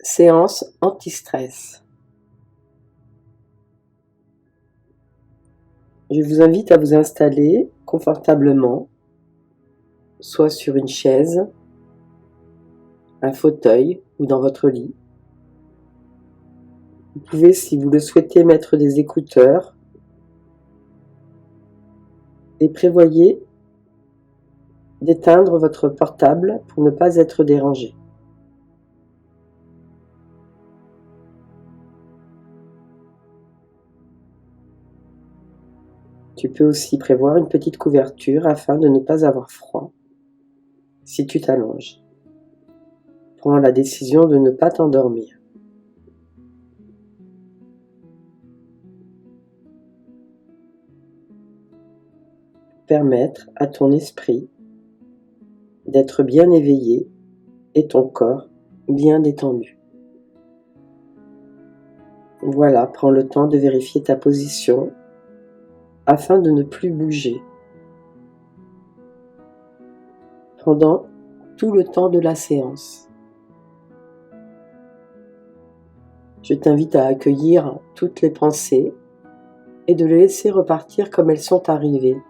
Séance anti-stress. Je vous invite à vous installer confortablement, soit sur une chaise, un fauteuil ou dans votre lit. Vous pouvez, si vous le souhaitez, mettre des écouteurs et prévoyez d'éteindre votre portable pour ne pas être dérangé. Tu peux aussi prévoir une petite couverture afin de ne pas avoir froid si tu t'allonges. Prends la décision de ne pas t'endormir. Permettre à ton esprit d'être bien éveillé et ton corps bien détendu. Voilà, prends le temps de vérifier ta position afin de ne plus bouger pendant tout le temps de la séance. Je t'invite à accueillir toutes les pensées et de les laisser repartir comme elles sont arrivées,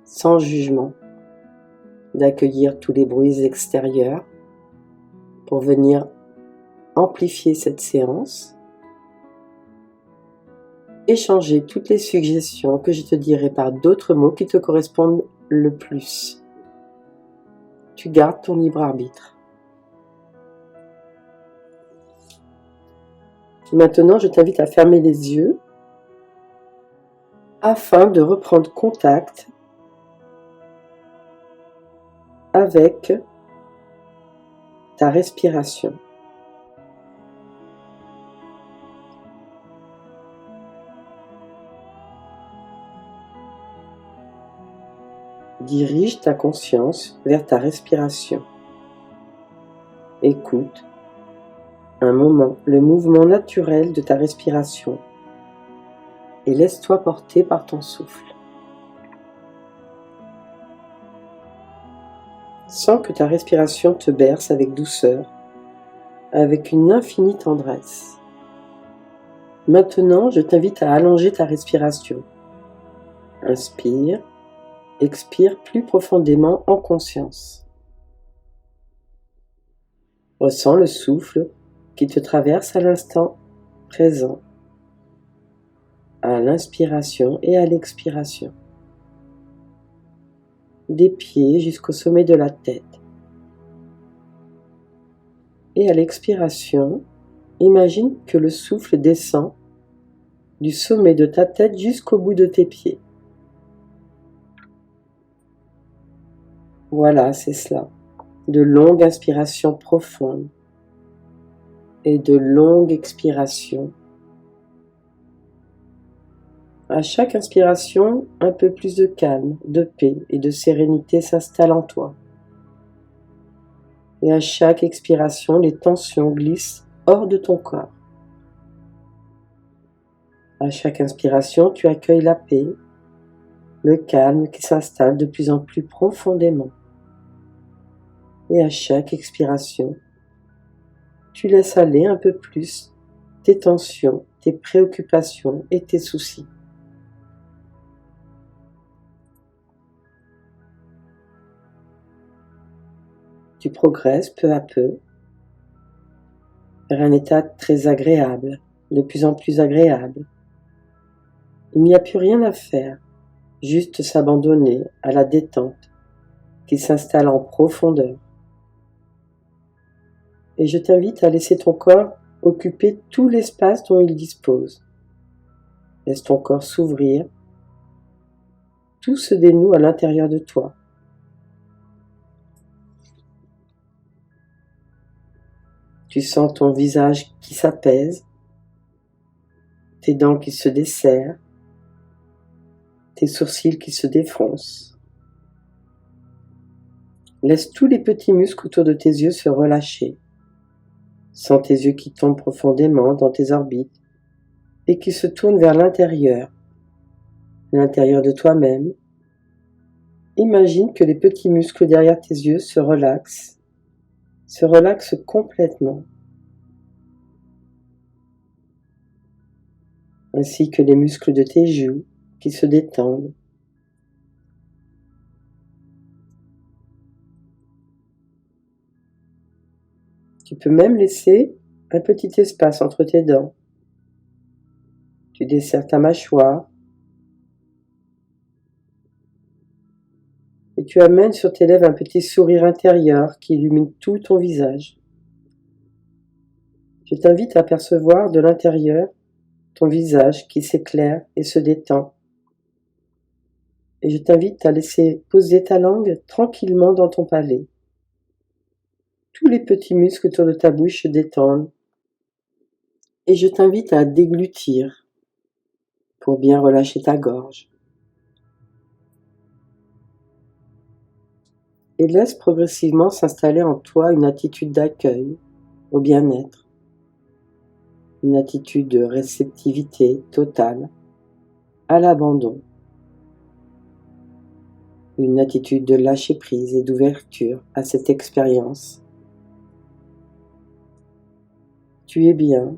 sans jugement, d'accueillir tous les bruits extérieurs pour venir amplifier cette séance, échanger toutes les suggestions que je te dirai par d'autres mots qui te correspondent le plus. Tu gardes ton libre arbitre. Maintenant, je t'invite à fermer les yeux afin de reprendre contact avec ta respiration. Dirige ta conscience vers ta respiration. Écoute un moment le mouvement naturel de ta respiration et laisse-toi porter par ton souffle. Sens que ta respiration te berce avec douceur, avec une infinie tendresse. Maintenant, je t'invite à allonger ta respiration. Inspire, expire plus profondément en conscience. Ressens le souffle qui te traverse à l'instant présent, à l'inspiration et à l'expiration, des pieds jusqu'au sommet de la tête. Et à l'expiration, imagine que le souffle descend du sommet de ta tête jusqu'au bout de tes pieds. Voilà, c'est cela. De longues inspirations profondes et de longues expirations. À chaque inspiration, un peu plus de calme, de paix et de sérénité s'installe en toi. Et à chaque expiration, les tensions glissent hors de ton corps. À chaque inspiration, tu accueilles la paix, le calme qui s'installe de plus en plus profondément. Et à chaque expiration, tu laisses aller un peu plus tes tensions, tes préoccupations et tes soucis. Tu progresses peu à peu vers un état très agréable, de plus en plus agréable. Il n'y a plus rien à faire, juste s'abandonner à la détente qui s'installe en profondeur. Et je t'invite à laisser ton corps occuper tout l'espace dont il dispose. Laisse ton corps s'ouvrir, tout se dénoue à l'intérieur de toi. Tu sens ton visage qui s'apaise, tes dents qui se desserrent, tes sourcils qui se défoncent. Laisse tous les petits muscles autour de tes yeux se relâcher. Sens tes yeux qui tombent profondément dans tes orbites et qui se tournent vers l'intérieur de toi-même. Imagine que les petits muscles derrière tes yeux se relaxent complètement. ainsi que les muscles de tes joues qui se détendent. Tu peux même laisser un petit espace entre tes dents. Tu desserres ta mâchoire et tu amènes sur tes lèvres un petit sourire intérieur qui illumine tout ton visage. Je t'invite à percevoir de l'intérieur ton visage qui s'éclaire et se détend. Et je t'invite à laisser poser ta langue tranquillement dans ton palais. Tous les petits muscles autour de ta bouche se détendent. Et je t'invite à déglutir pour bien relâcher ta gorge. Et laisse progressivement s'installer en toi une attitude d'accueil au bien-être, une attitude de réceptivité totale à l'abandon, une attitude de lâcher-prise et d'ouverture à cette expérience. Tu es bien,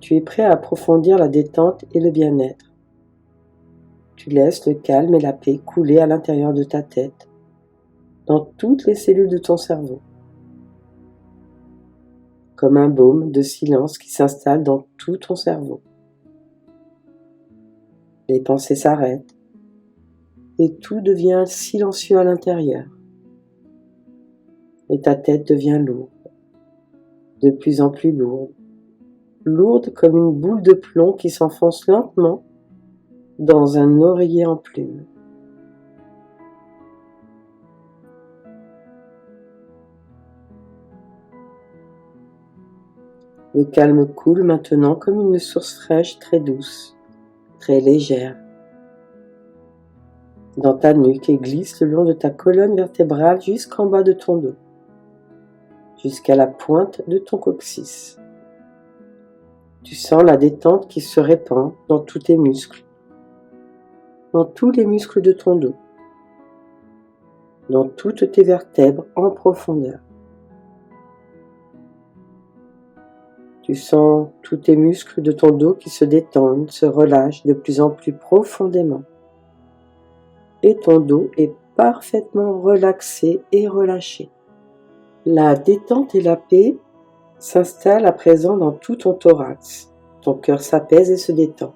tu es prêt à approfondir la détente et le bien-être. Tu laisses le calme et la paix couler à l'intérieur de ta tête, dans toutes les cellules de ton cerveau, comme un baume de silence qui s'installe dans tout ton cerveau. Les pensées s'arrêtent et tout devient silencieux à l'intérieur. Et ta tête devient lourde, de plus en plus lourde, lourde comme une boule de plomb qui s'enfonce lentement dans un oreiller en plume. Le calme coule maintenant comme une source fraîche très douce, très légère, dans ta nuque et glisse le long de ta colonne vertébrale jusqu'en bas de ton dos, jusqu'à la pointe de ton coccyx. Tu sens la détente qui se répand dans tous tes muscles, dans tous les muscles de ton dos, dans toutes tes vertèbres en profondeur. Tu sens tous tes muscles de ton dos qui se détendent, se relâchent de plus en plus profondément. Et ton dos est parfaitement relaxé et relâché. La détente et la paix s'installent à présent dans tout ton thorax. Ton cœur s'apaise et se détend.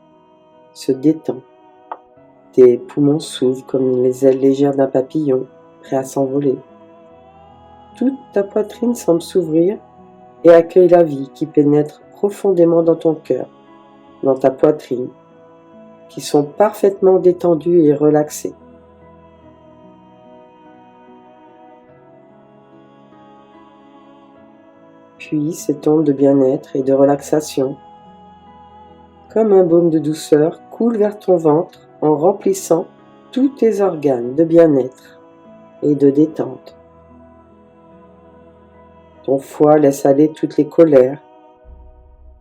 Tes poumons s'ouvrent comme les ailes légères d'un papillon, prêt à s'envoler. Toute ta poitrine semble s'ouvrir et accueille la vie qui pénètre profondément dans ton cœur, dans ta poitrine, qui sont parfaitement détendues et relaxées. Puis cette onde de bien-être et de relaxation, comme un baume de douceur, coule vers ton ventre en remplissant tous tes organes de bien-être et de détente. Ton foie laisse aller toutes les colères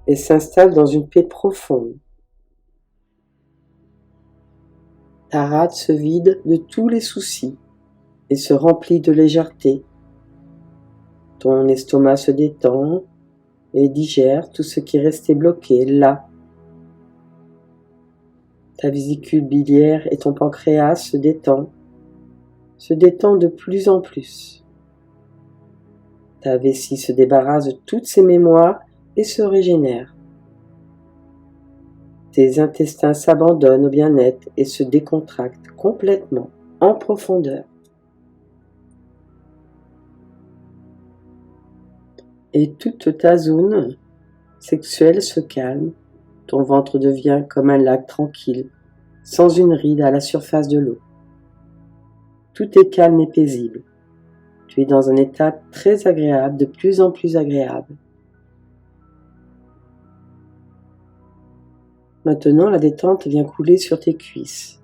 et s'installe dans une paix profonde. Ta rate se vide de tous les soucis et se remplit de légèreté. Ton estomac se détend et digère tout ce qui restait bloqué là. Ta vésicule biliaire et ton pancréas se détend de plus en plus. Ta vessie se débarrasse de toutes ses mémoires et se régénère. Tes intestins s'abandonnent au bien-être et se décontractent complètement, en profondeur. Et toute ta zone sexuelle se calme, ton ventre devient comme un lac tranquille, sans une ride à la surface de l'eau. Tout est calme et paisible. Tu es dans un état très agréable, de plus en plus agréable. Maintenant, la détente vient couler sur tes cuisses,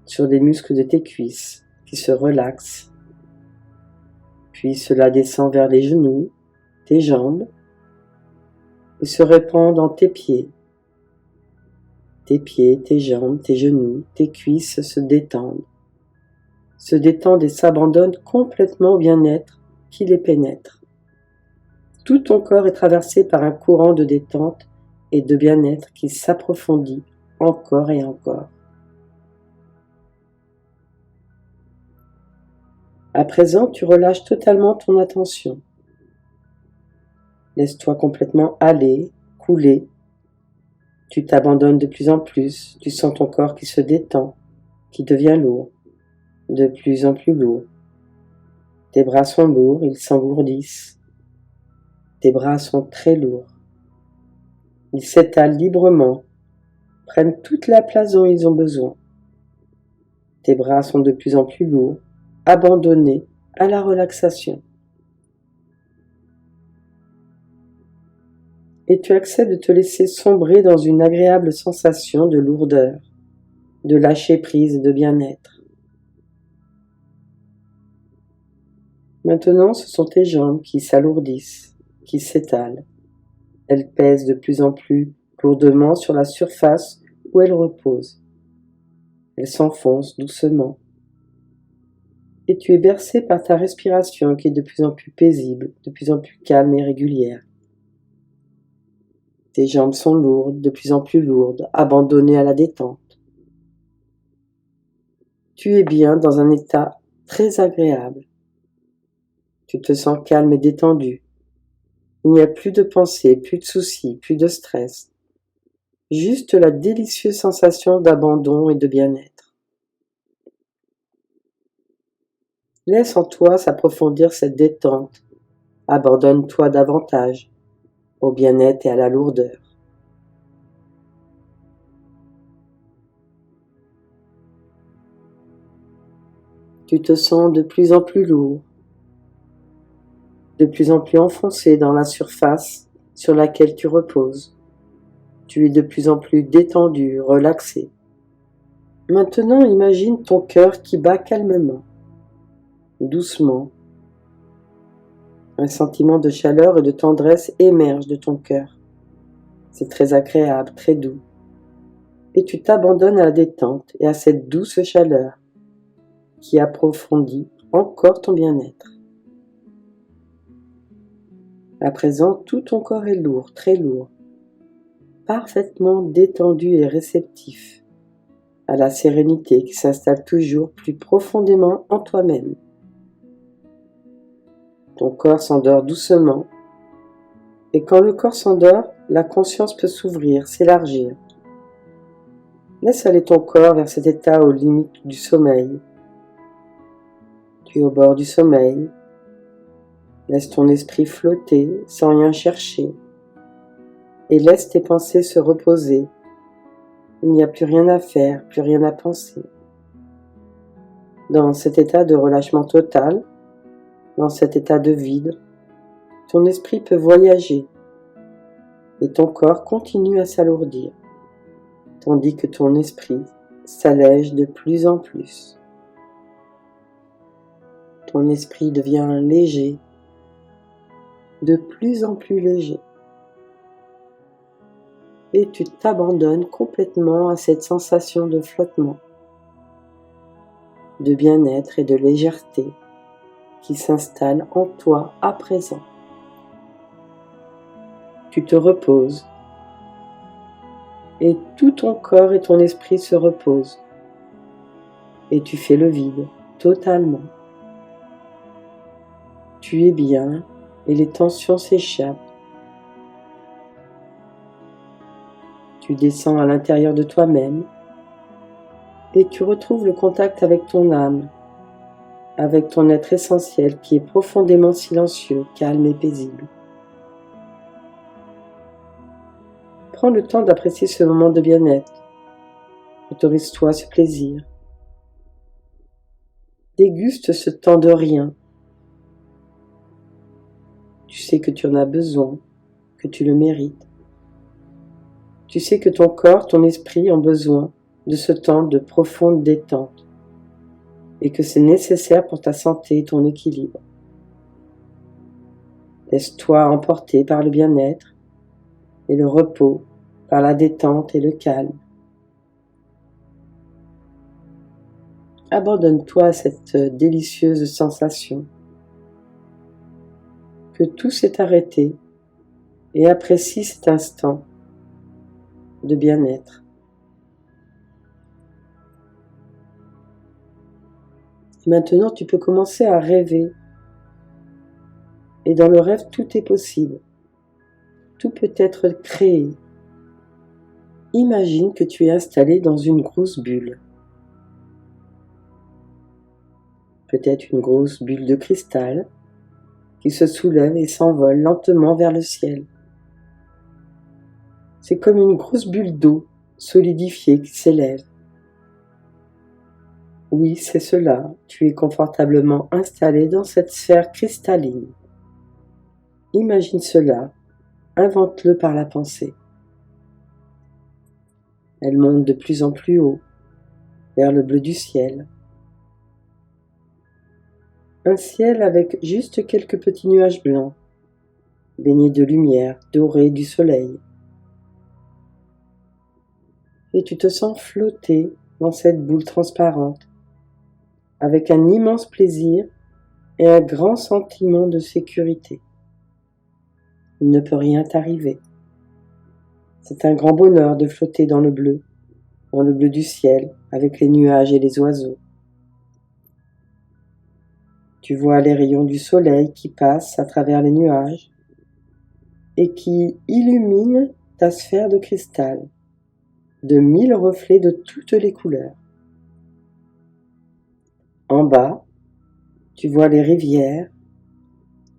sur les muscles de tes cuisses qui se relaxent. Puis cela descend vers les genoux, tes jambes, et se répand dans tes pieds. Tes pieds, tes jambes, tes genoux, tes cuisses se détendent et s'abandonnent complètement au bien-être qui les pénètre. Tout ton corps est traversé par un courant de détente et de bien-être qui s'approfondit encore et encore. À présent, tu relâches totalement ton attention. Laisse-toi complètement aller, couler. Tu t'abandonnes de plus en plus, tu sens ton corps qui se détend, qui devient lourd, de plus en plus lourd. Tes bras sont lourds, ils s'engourdissent. Tes bras sont très lourds. Ils s'étalent librement, prennent toute la place dont ils ont besoin. Tes bras sont de plus en plus lourds, abandonnés à la relaxation. Et tu acceptes de te laisser sombrer dans une agréable sensation de lourdeur, de lâcher prise et de bien-être. Maintenant, ce sont tes jambes qui s'alourdissent, qui s'étalent. Elles pèsent de plus en plus lourdement sur la surface où elles reposent. Elles s'enfoncent doucement. Et tu es bercé par ta respiration qui est de plus en plus paisible, de plus en plus calme et régulière. Tes jambes sont lourdes, de plus en plus lourdes, abandonnées à la détente. Tu es bien dans un état très agréable. Tu te sens calme et détendu. Il n'y a plus de pensées, plus de soucis, plus de stress. Juste la délicieuse sensation d'abandon et de bien-être. Laisse en toi s'approfondir cette détente. Abandonne-toi davantage au bien-être et à la lourdeur. Tu te sens de plus en plus lourd, de plus en plus enfoncé dans la surface sur laquelle tu reposes. Tu es de plus en plus détendu, relaxé. Maintenant, imagine ton cœur qui bat calmement, doucement. Un sentiment de chaleur et de tendresse émerge de ton cœur. C'est très agréable, très doux. Et tu t'abandonnes à la détente et à cette douce chaleur qui approfondit encore ton bien-être. À présent, tout ton corps est lourd, très lourd, parfaitement détendu et réceptif à la sérénité qui s'installe toujours plus profondément en toi-même. Ton corps s'endort doucement, et quand le corps s'endort, la conscience peut s'ouvrir, s'élargir. Laisse aller ton corps vers cet état aux limites du sommeil. Tu es au bord du sommeil. Laisse ton esprit flotter sans rien chercher et laisse tes pensées se reposer. Il n'y a plus rien à faire, plus rien à penser. Dans cet état de relâchement total, dans cet état de vide, ton esprit peut voyager et ton corps continue à s'alourdir, tandis que ton esprit s'allège de plus en plus. Ton esprit devient léger, de plus en plus léger. Et tu t'abandonnes complètement à cette sensation de flottement, de bien-être et de légèreté qui s'installe en toi à présent. Tu te reposes et tout ton corps et ton esprit se reposent et tu fais le vide totalement. Tu es bien et les tensions s'échappent. Tu descends à l'intérieur de toi-même et tu retrouves le contact avec ton âme, avec ton être essentiel qui est profondément silencieux, calme et paisible. Prends le temps d'apprécier ce moment de bien-être. Autorise-toi ce plaisir. Déguste ce temps de rien. Tu sais que tu en as besoin, que tu le mérites. Tu sais que ton corps, ton esprit ont besoin de ce temps de profonde détente et que c'est nécessaire pour ta santé et ton équilibre. Laisse-toi emporter par le bien-être et le repos, par la détente et le calme. Abandonne-toi à cette délicieuse sensation que tout s'est arrêté et apprécie cet instant de bien-être. Et maintenant, tu peux commencer à rêver. Et dans le rêve, tout est possible. Tout peut être créé. Imagine que tu es installé dans une grosse bulle. Peut-être une grosse bulle de cristal qui se soulève et s'envole lentement vers le ciel. C'est comme une grosse bulle d'eau solidifiée qui s'élève. Oui, c'est cela, tu es confortablement installé dans cette sphère cristalline. Imagine cela, invente-le par la pensée. Elle monte de plus en plus haut, vers le bleu du ciel. Un ciel avec juste quelques petits nuages blancs, baignés de lumière dorée du soleil. Et tu te sens flotter dans cette boule transparente, avec un immense plaisir et un grand sentiment de sécurité. Il ne peut rien t'arriver. C'est un grand bonheur de flotter dans le bleu du ciel, avec les nuages et les oiseaux. Tu vois les rayons du soleil qui passent à travers les nuages et qui illuminent ta sphère de cristal, de 1000 reflets de toutes les couleurs. En bas, tu vois les rivières,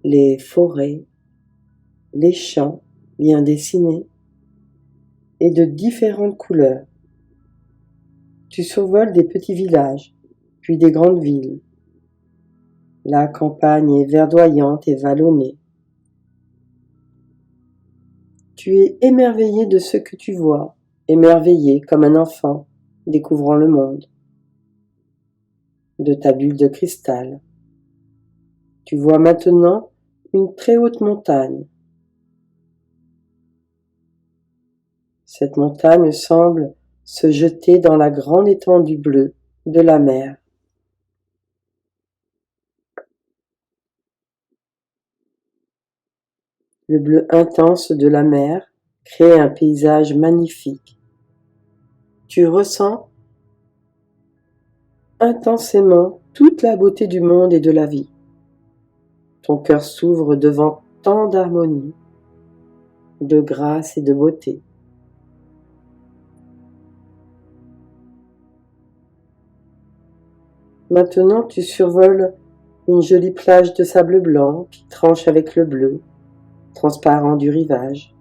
les forêts, les champs bien dessinés et de différentes couleurs. Tu survoles des petits villages, puis des grandes villes. La campagne est verdoyante et vallonnée. Tu es émerveillé de ce que tu vois, émerveillé comme un enfant découvrant le monde. De ta bulle de cristal. Tu vois maintenant une très haute montagne. Cette montagne semble se jeter dans la grande étendue bleue de la mer. Le bleu intense de la mer crée un paysage magnifique. Tu ressens intensément toute la beauté du monde et de la vie. Ton cœur s'ouvre devant tant d'harmonie, de grâce et de beauté. Maintenant, tu survoles une jolie plage de sable blanc qui tranche avec le bleu, transparent du rivage.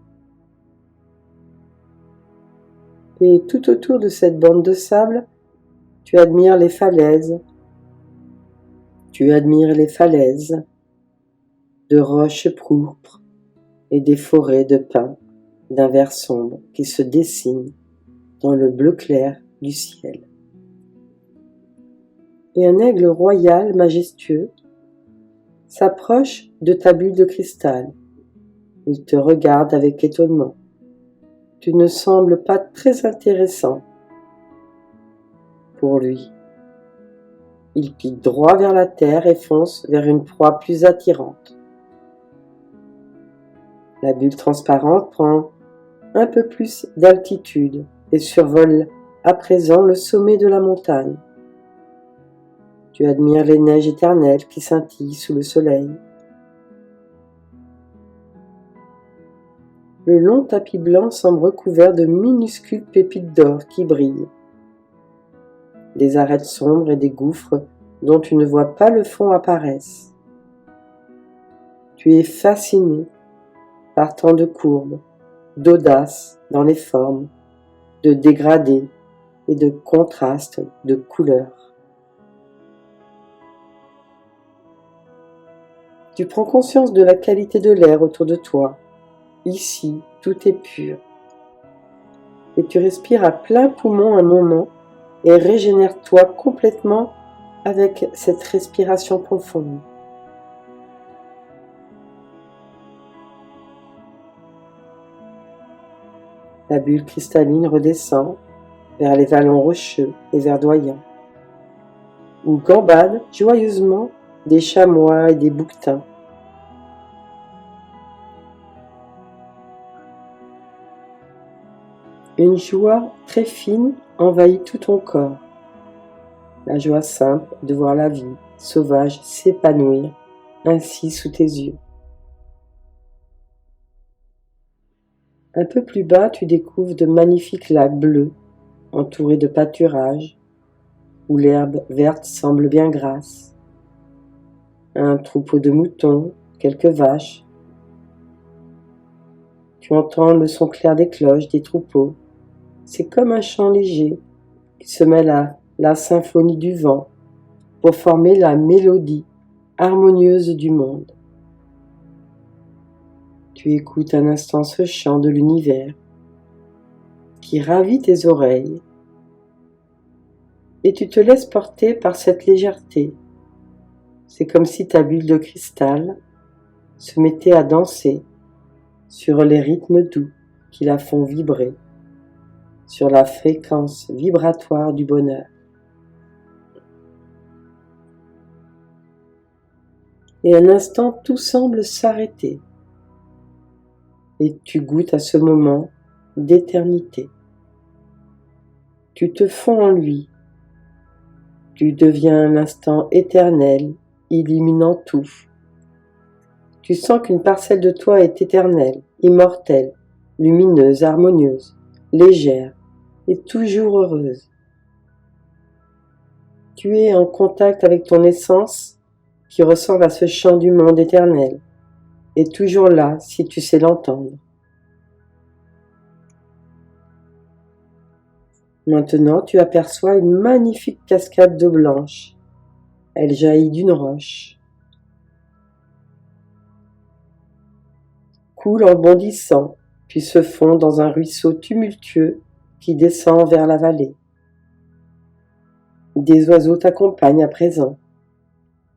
Et tout autour de cette bande de sable, tu admires les falaises. Tu admires les falaises de roches pourpres et des forêts de pins d'un vert sombre qui se dessinent dans le bleu clair du ciel. Et un aigle royal majestueux s'approche de ta bulle de cristal. Il te regarde avec étonnement. Tu ne sembles pas très intéressant pour lui. Il pique droit vers la terre et fonce vers une proie plus attirante. La bulle transparente prend un peu plus d'altitude et survole à présent le sommet de la montagne. Tu admires les neiges éternelles qui scintillent sous le soleil. Le long tapis blanc semble recouvert de minuscules pépites d'or qui brillent. Des arêtes sombres et des gouffres dont tu ne vois pas le fond apparaissent. Tu es fasciné par tant de courbes, d'audace dans les formes, de dégradés et de contrastes de couleurs. Tu prends conscience de la qualité de l'air autour de toi. Ici, tout est pur. Et tu respires à plein poumon un moment et régénère-toi complètement avec cette respiration profonde. La bulle cristalline redescend vers les vallons rocheux et verdoyants, où gambadent joyeusement des chamois et des bouquetins. Une joie très fine envahit tout ton corps. La joie simple de voir la vie sauvage s'épanouir ainsi sous tes yeux. Un peu plus bas, tu découvres de magnifiques lacs bleus, entourés de pâturages, où l'herbe verte semble bien grasse. Un troupeau de moutons, quelques vaches. Tu entends le son clair des cloches des troupeaux. C'est comme un chant léger qui se mêle à la symphonie du vent pour former la mélodie harmonieuse du monde. Tu écoutes un instant ce chant de l'univers qui ravit tes oreilles et tu te laisses porter par cette légèreté. C'est comme si ta bulle de cristal se mettait à danser sur les rythmes doux qui la font vibrer, sur la fréquence vibratoire du bonheur. Et un instant, tout semble s'arrêter. Et tu goûtes à ce moment d'éternité. Tu te fonds en lui. Tu deviens un instant éternel, illuminant tout. Tu sens qu'une parcelle de toi est éternelle, immortelle, lumineuse, harmonieuse, légère et toujours heureuse. Tu es en contact avec ton essence qui ressemble à ce chant du monde éternel, et toujours là si tu sais l'entendre. Maintenant, tu aperçois une magnifique cascade d'eau blanche. Elle jaillit d'une roche. Coule en bondissant, puis se fond dans un ruisseau tumultueux qui descend vers la vallée. Des oiseaux t'accompagnent à présent.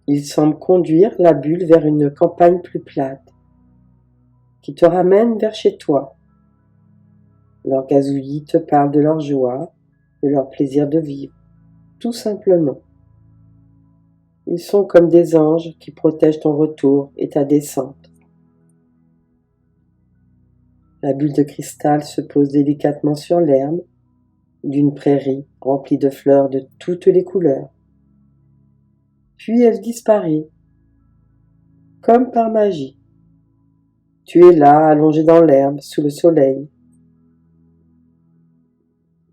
Ils semblent conduire la bulle vers une campagne plus plate, qui te ramène vers chez toi. Leurs gazouillis te parlent de leur joie, de leur plaisir de vivre, tout simplement. Ils sont comme des anges qui protègent ton retour et ta descente. La bulle de cristal se pose délicatement sur l'herbe d'une prairie remplie de fleurs de toutes les couleurs. Puis elle disparaît, comme par magie. Tu es là, allongé dans l'herbe, sous le soleil.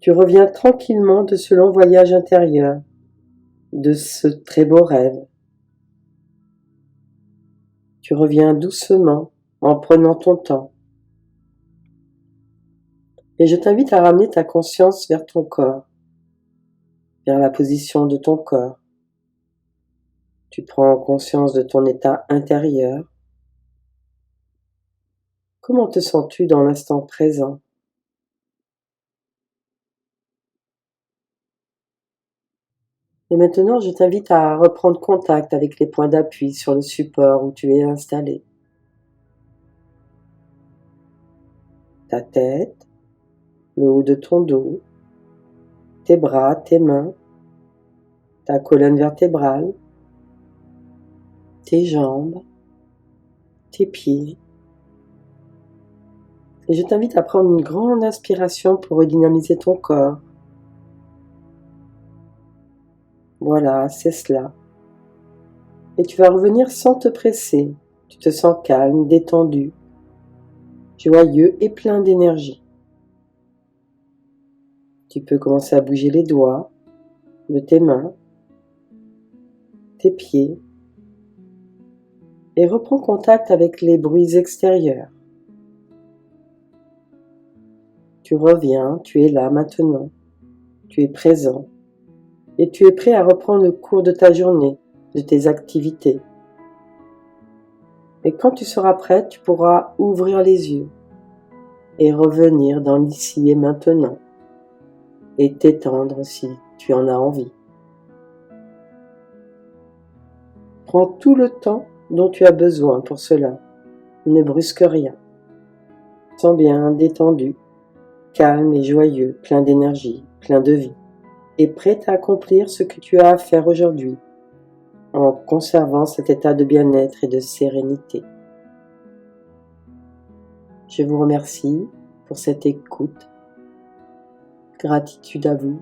Tu reviens tranquillement de ce long voyage intérieur, de ce très beau rêve. Tu reviens doucement, en prenant ton temps. Et je t'invite à ramener ta conscience vers ton corps, vers la position de ton corps. Tu prends conscience de ton état intérieur. Comment te sens-tu dans l'instant présent? Et maintenant, je t'invite à reprendre contact avec les points d'appui sur le support où tu es installé. Ta tête, le haut de ton dos, tes bras, tes mains, ta colonne vertébrale, tes jambes, tes pieds. Et je t'invite à prendre une grande inspiration pour redynamiser ton corps. Voilà, c'est cela. Et tu vas revenir sans te presser. Tu te sens calme, détendu, joyeux et plein d'énergie. Tu peux commencer à bouger les doigts de tes mains, tes pieds, et reprends contact avec les bruits extérieurs. Tu reviens, tu es là maintenant, tu es présent, et tu es prêt à reprendre le cours de ta journée, de tes activités. Et quand tu seras prêt, tu pourras ouvrir les yeux et revenir dans l'ici et maintenant, et t'étendre si tu en as envie. Prends tout le temps dont tu as besoin pour cela. Ne brusque rien. Sens bien détendu, calme et joyeux, plein d'énergie, plein de vie, et prêt à accomplir ce que tu as à faire aujourd'hui, en conservant cet état de bien-être et de sérénité. Je vous remercie pour cette écoute Gratitude à vous